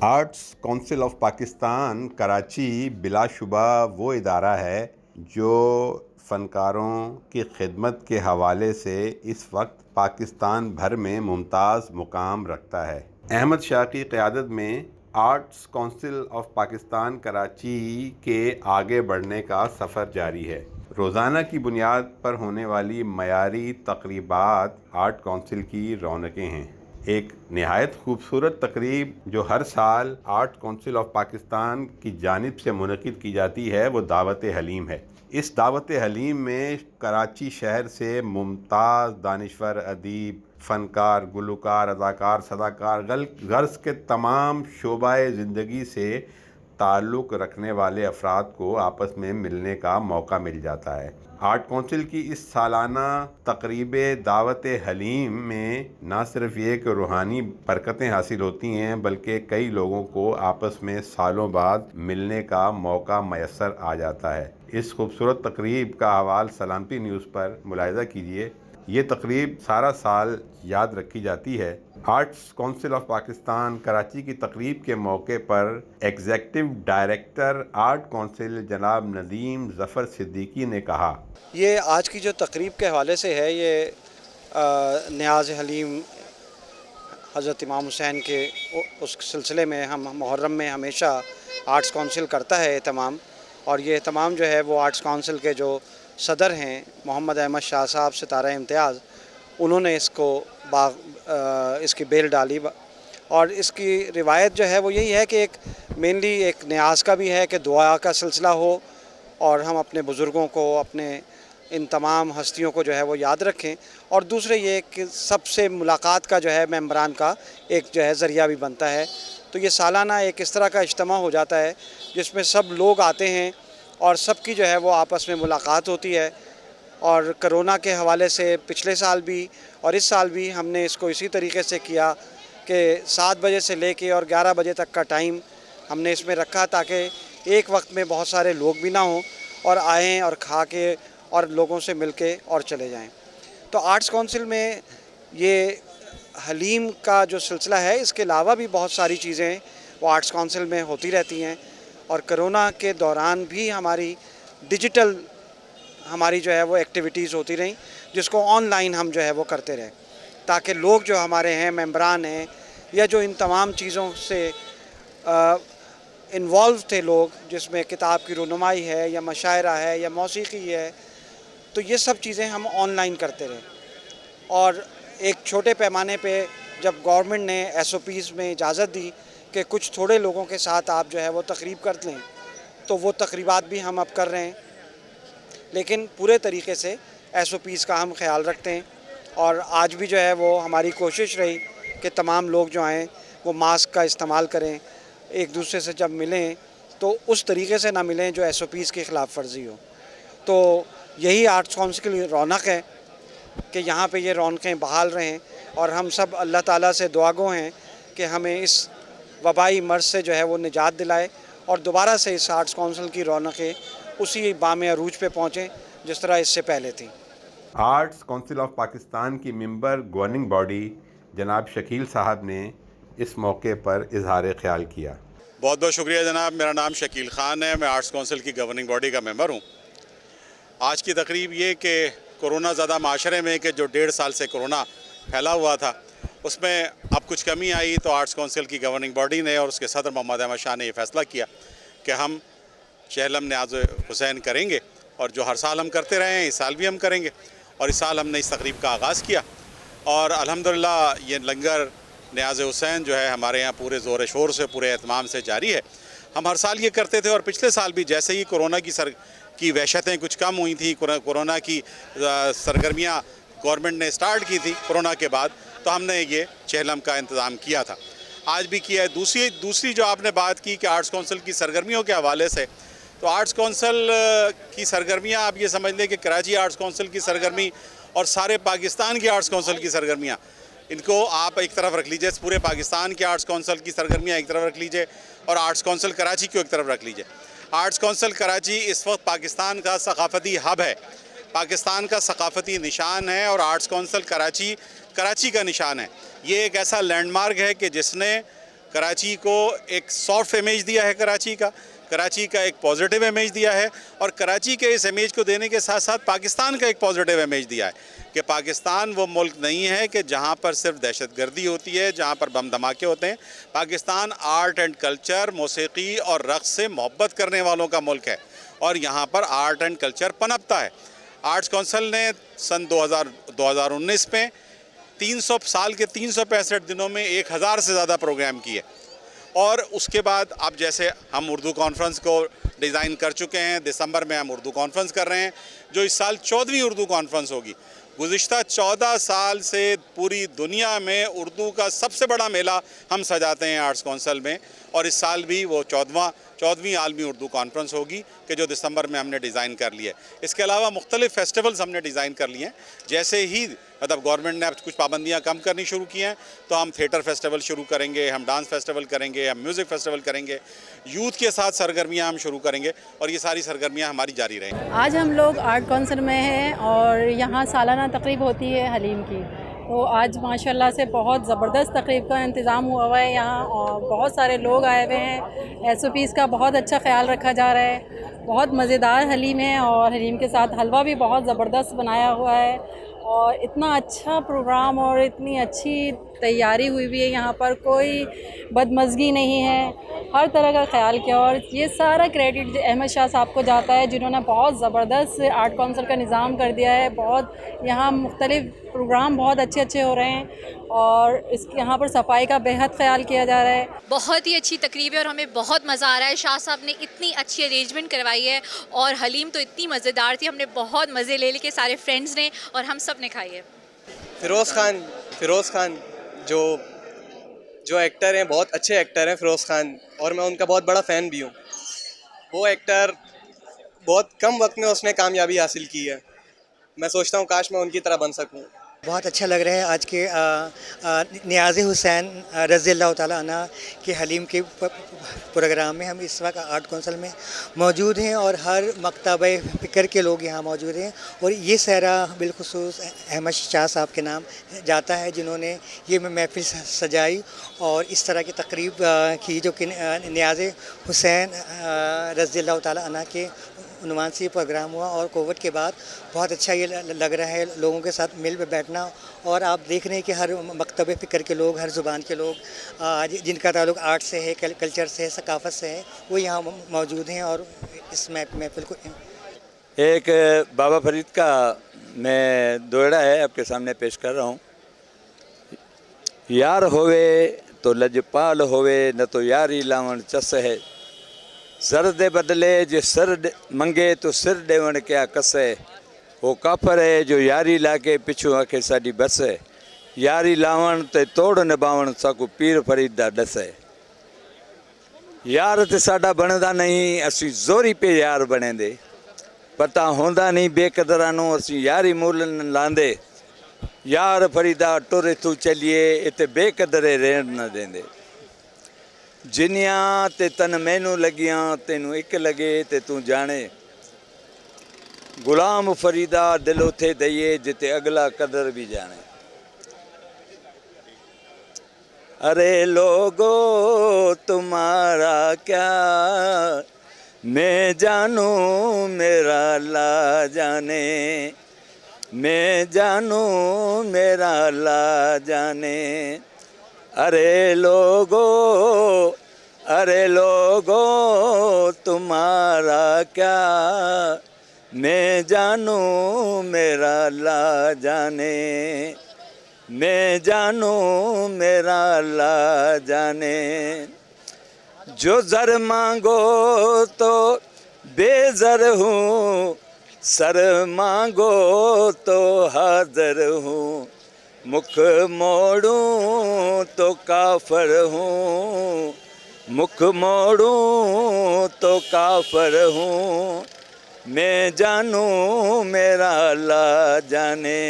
Arts council of Pakistan Karachi बिलाशुबा वो इदारा है जो फ़नकारों की खिदमत के हवाले से इस वक्त पाकिस्तान भर में मुमताज़ मुकाम रखता है। अहमद शाह की क़यादत में arts council of Pakistan Karachi के आगे बढ़ने का सफ़र जारी है। रोज़ाना की बुनियाद पर होने वाली मयारी तक़रीबात आर्ट कौंसिल की रौनकें हैं। एक नहायत खूबसूरत तकरीब जो हर साल आर्ट कौंसिल ऑफ पाकिस्तान की जानिब से मुनक़िद की जाती है वो दावत हलीम है। इस दावत हलीम में कराची शहर से मुमताज़ दानिश्वर, अदीब, फ़नकार, गुलकार, अदाकार, सदाकार गर्ज़ के तमाम शोबाए ज़िंदगी से ताल्लुक़ रखने वाले अफराद को आपस में मिलने का मौका मिल जाता है। आर्ट कौंसिल की इस सालाना तकरीब दावत हलीम में न सिर्फ ये कि रूहानी बरकतें हासिल होती हैं बल्कि कई लोगों को आपस में सालों बाद मिलने का मौका मैसर आ जाता है। इस खूबसूरत तकरीब का हवाल सलामती न्यूज़ पर मुलाहिज़ा कीजिए। ये तकरीब सारा साल याद रखी जाती है। Arts council of Pakistan Karachi की तकरीब के मौके पर एग्जीक्यूटिव डायरेक्टर आर्ट कौंसिल जनाब नदीम ज़फ़र सिद्दीकी ने कहा, ये आज की जो तकरीब के हवाले से है, ये नियाज़ हलीम हज़रत इमाम हुसैन के उस सिलसिले में हम मुहर्रम में हमेशा आर्ट्स कौंसिल करता है एहतमाम। और ये एहतमाम जो है वो आर्ट्स कौंसिल के जो सदर हैं मोहम्मद अहमद शाह साहब सितारा इम्तियाज़, उन्होंने इसकी बेल डाली। और इसकी रिवायत जो है वो यही है कि एक मेनली एक न्याज का भी है कि दुआ का सिलसिला हो और हम अपने बुज़ुर्गों को, अपने इन तमाम हस्तियों को जो है वो याद रखें। और दूसरे ये कि सबसे मुलाकात का जो है मेंबरान का एक जो है ज़रिया भी बनता है। तो ये सालाना एक इस तरह का इज्तिमा हो जाता है जिसमें सब लोग आते हैं और सबकी जो है वो आपस में मुलाकात होती है। और कोरोना के हवाले से पिछले साल भी और इस साल भी हमने इसको इसी तरीके से किया कि 7 बजे से लेके और 11 बजे तक का टाइम हमने इसमें रखा ताकि एक वक्त में बहुत सारे लोग भी ना हों और आएँ और खा के और लोगों से मिल के और चले जाएँ। तो आर्ट्स कौंसिल में ये हलीम का जो सिलसिला है, इसके अलावा भी बहुत सारी चीज़ें वो आर्ट्स कौंसिल में होती रहती हैं। और कोरोना के दौरान भी डिजिटल हमारी जो है वो एक्टिविटीज़ होती रहीं, जिसको ऑनलाइन हम जो है वो करते रहें ताकि लोग जो हमारे हैं मेंबरान हैं या जो इन तमाम चीज़ों से इन्वॉल्व थे लोग, जिसमें किताब की रुनुमाई है या मशायरा है या मौसीकी है, तो ये सब चीज़ें हम ऑनलाइन करते रहे। और एक छोटे पैमाने पे जब गवर्नमेंट ने SOPs में इजाज़त दी कि कुछ थोड़े लोगों के साथ आप जो है वो तकरीब कर लें, तो वो तकरीबात भी हम अब कर रहे हैं, लेकिन पूरे तरीके से SOPs का हम ख्याल रखते हैं। और आज भी जो है वो हमारी कोशिश रही कि तमाम लोग जो आएँ वो मास्क का इस्तेमाल करें, एक दूसरे से जब मिलें तो उस तरीके से ना मिलें जो SOPs की ख़िलाफ़ वर्जी हो। तो यही आर्ट्स कौंसिल की रौनक है कि यहाँ पे ये रौनकें बहाल रहें। और हम सब अल्लाह ताला से दुआगो हैं कि हमें इस वबाई मर्ज़ से जो है वो निजात दिलाए और दोबारा से इस आर्ट्स कौंसिल की रौनकें उसी बाम अरूज पे पहुँचें जिस तरह इससे पहले थी। आर्ट्स कौंसिल ऑफ पाकिस्तान की मेंबर गवर्निंग बॉडी जनाब शकील साहब ने इस मौके पर इजहार ख्याल किया। बहुत बहुत शुक्रिया जनाब, मेरा नाम शकील ख़ान है, मैं आर्ट्स कौंसिल की गवर्निंग बॉडी का मेंबर हूँ। आज की तकरीब ये कि कोरोना ज़्यादा माशरे में कि जो 1.5 साल से कोरोना फैला हुआ था उसमें अब कुछ कमी आई, तो आर्ट्स कौंसिल की गवर्निंग बॉडी ने और उसके सदर मोहम्मद अहमद शाह ने ये फ़ैसला किया कि हम शहलम नियाज़ हुसैन करेंगे। और जो हर साल हम करते रहे हैं, इस साल भी हम करेंगे। और इस साल हमने इस तकरीब का आगाज़ किया और अल्हम्दुलिल्लाह ये लंगर नियाज़ हुसैन जो है हमारे यहाँ पूरे ज़ोर शोर से, पूरे एहतमाम से जारी है। हम हर साल ये करते थे और पिछले साल भी जैसे ही कोरोना की वहशतें कुछ कम हुई थी, कोरोना की सरगर्मियाँ गवर्नमेंट ने स्टार्ट की थी कोरोना के बाद, तो हमने ये चहलम का इंतज़ाम किया था, आज भी किया है। दूसरी जो आपने बात की कि आर्ट्स कौंसिल की सरगर्मियों के हवाले से, तो आर्ट्स कौंसिल की सरगर्मियाँ आप ये समझ लें कि कराची आर्ट्स कौंसिल की सरगर्मी और सारे पाकिस्तान की आर्ट्स कौंसिल की सरगर्मियाँ, इनको आप एक तरफ रख लीजिए। पूरे पाकिस्तान की आर्ट्स कौंसिल की सरगर्मियाँ एक तरफ रख लीजिए और आर्ट्स कौंसिल कराची को एक तरफ रख लीजिए। आर्ट्स कौंसिल कराची इस वक्त पाकिस्तान का सकाफ़ती हब है, पाकिस्तान का सकाफ़ती निशान है और आर्ट्स कौंसिल कराची का निशान है। ये एक ऐसा लैंडमार्क है कि जिसने कराची को एक सॉफ्ट इमेज दिया है, कराची का एक पॉजिटिव इमेज दिया है, और कराची के इस इमेज को देने के साथ साथ पाकिस्तान का एक पॉजिटिव इमेज दिया है कि पाकिस्तान वो मुल्क नहीं है कि जहाँ पर सिर्फ दहशतगर्दी होती है, जहाँ पर बम धमाके होते हैं। पाकिस्तान आर्ट एंड कल्चर, मौसीकी और रक़्स से मोहब्बत करने वालों का मुल्क है, और यहाँ पर आर्ट एंड कल्चर पनपता है। आर्ट्स काउंसिल ने सन 2019 में 300 साल के 365 दिनों में 1000 से ज़्यादा प्रोग्राम किए, और उसके बाद अब जैसे हम उर्दू कॉन्फ्रेंस को डिज़ाइन कर चुके हैं, दिसंबर में हम उर्दू कॉन्फ्रेंस कर रहे हैं, जो इस साल 14वीं उर्दू कॉन्फ्रेंस होगी। गुज़िश्ता 14 साल से पूरी दुनिया में उर्दू का सबसे बड़ा मेला हम सजाते हैं आर्ट्स काउंसिल में, और इस साल भी वो 14वीं आलमी उर्दू कॉन्फ्रेंस होगी कि जो दिसंबर में हमने डिज़ाइन कर लिया है। इसके अलावा मुख्तलिफ़ फेस्टिवल्स हमने डिज़ाइन कर लिए हैं। जैसे ही मतलब गवर्नमेंट ने अब कुछ पाबंदियां कम करनी शुरू की हैं, तो हम थिएटर फेस्टिवल शुरू करेंगे, हम डांस फेस्टिवल करेंगे, हम म्यूज़िक फेस्टिवल करेंगे, यूथ के साथ सरगर्मियां हम शुरू करेंगे, और ये सारी सरगर्मियां हमारी जारी रहेंगी। आज हम लोग आर्ट काउंसिल में हैं और यहाँ सालाना तकरीब होती है हलीम की। तो आज माशाल्लाह से बहुत ज़बरदस्त तकरीब का इंतज़ाम हुआ है यहाँ, और बहुत सारे लोग आए हुए हैं। SOPs का बहुत अच्छा ख्याल रखा जा रहा है। बहुत मज़ेदार हलीम है, और हलीम के साथ हलवा भी बहुत ज़बरदस्त बनाया हुआ है, और इतना अच्छा प्रोग्राम और इतनी अच्छी तैयारी हुई हुई है। यहाँ पर कोई बदमज़गी नहीं है, हर तरह का ख्याल किया, और ये सारा क्रेडिट अहमद शाह साहब को जाता है, जिन्होंने बहुत ज़बरदस्त आर्ट काउंसिल का निज़ाम कर दिया है। बहुत यहाँ मुख्तलिफ़ प्रोग्राम बहुत अच्छे हो रहे हैं, और इसके यहाँ पर सफाई का बेहद ख्याल किया जा रहा है। बहुत ही अच्छी तकरीब है और हमें बहुत मज़ा आ रहा है। शाह साहब ने इतनी अच्छी अरेंजमेंट करवाई है, और हलीम तो इतनी मज़ेदार थी, हमने बहुत मज़े ले लिए सारे फ्रेंड्स ने, और हम सब ने खाई है। फ़िरोज़ खान जो एक्टर हैं, बहुत अच्छे एक्टर हैं फ़िरोज़ खान, और मैं उनका बहुत बड़ा फ़ैन भी हूँ। वो एक्टर बहुत कम वक्त में उसने कामयाबी हासिल की है। मैं सोचता हूँ काश मैं उनकी तरह बन सकूँ। बहुत अच्छा लग रहा है आज के नियाज़ हुसैन रज़ी अल्लाह ताला अन्हा के हलीम के प्रोग्राम में हम इस वक्त आर्ट काउंसिल में मौजूद हैं, और हर मकतब फ़िक्र के लोग यहाँ मौजूद हैं। और ये सहरा बिलखुसूस अहमद शाह साहब के नाम जाता है, जिन्होंने ये महफिल सजाई और इस तरह की तकरीब की, जो कि नियाज़ हुसैन रज़ी अल्लाह ताला अन्हा के उन्वान से ये प्रोग्राम हुआ। और कोविड के बाद बहुत अच्छा ये लग रहा है लोगों के साथ मिल बैठना, और आप देख रहे हैं कि हर मकतब फ़िक्र के लोग, हर ज़ुबान के लोग जिनका ताल्लुक़ आर्ट से है, कल्चर से है, सकाफ़त से है, वो यहाँ मौजूद हैं। और इस महफिल को एक बाबा फरीद का मैं दोहरा है आपके सामने पेश कर रहा हूँ। यार होवे तो लजपाल होवे, न तो यारी लावण चस है। सर दे बदले जे सर मंगे तो सिर देवण क्या कस है। वो काफर है जो यारी लाके पिछू आखे साड़ी बस है। यारी लावण ते तोड़ निभावण साकू पीर फरीद दा डस है। यार ते साडा बनदा नहीं, असी जोरी पे यार बनेंदे। पता होंदा नहीं बेकदरां नूं असी यारी मुल न लांदे। यार फरीदा टुर तू चलिए, इते बेकदरे रहण न देंदे। जिनिया ते तन मैनू लगियां, तेनू एक लगे ते तू जाने। गुलाम फरीदा दिल उथे दइए, जिते अगला कदर भी जाने। अरे लोगो तुम्हारा क्या मैं जानू, मेरा ला जाने। मैं जानू मेरा ला जाने। अरे लोगो तुम्हारा क्या मैं जानू, मेरा ला जाने। मैं जानू मेरा ला जाने। जो ज़र मांगो तो बेज़र हूँ, सर मांगो तो हाज़र हूँ। मुख मोड़ूं तो काफर हूँ, मुख मोड़ूं तो काफर हूँ। मैं जानू मेरा ला जाने।